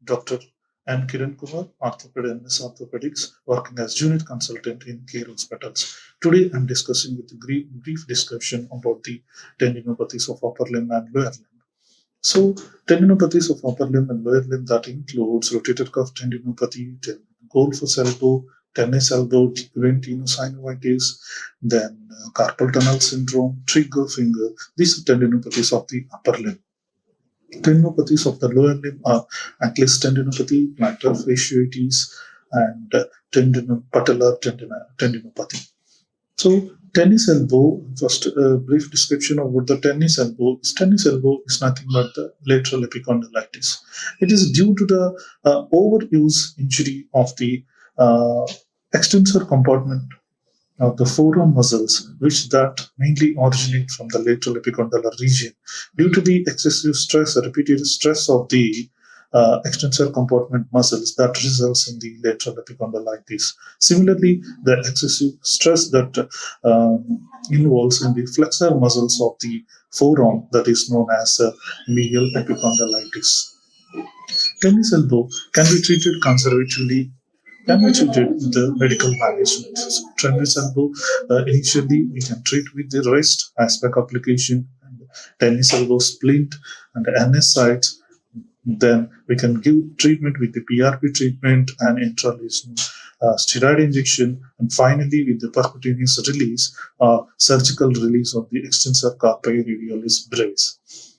Dr. and Kiran Kumar, Orthopedic MS Orthopaedics, working as junior consultant in Care Hospitals. Today, I'm discussing with a brief description about the tendinopathies of upper limb and lower limb. So, tendinopathies of upper limb and lower limb that includes rotator cuff tendinopathy, golfer's elbow, tennis elbow, degrowing tenosynovitis, then carpal tunnel syndrome, trigger finger. These are tendinopathies of the upper limb. Tendinopathies of the lower limb are Achilles tendinopathy, plantar fasciitis, and patellar tendinopathy. So, tennis elbow, first brief description of what the tennis elbow is. Tennis elbow is nothing but the lateral epicondylitis. It is due to the overuse injury of the extensor compartment of the forearm muscles, which that mainly originate from the lateral epicondylar region. Due to the excessive stress or repeated stress of the extensor compartment muscles, that results in the lateral epicondylitis. Similarly, the excessive stress that involves in the flexor muscles of the forearm, that is known as medial epicondylitis. Tennis elbow can be treated conservatively, can be treated with the medical management. So, tennis elbow, initially we can treat with the wrist aspect application and tennis elbow splint and NS sites. Then we can give treatment with the PRP treatment and intralesional steroid injection, and finally with the percutaneous release, surgical release of the extensor carpi radialis brace.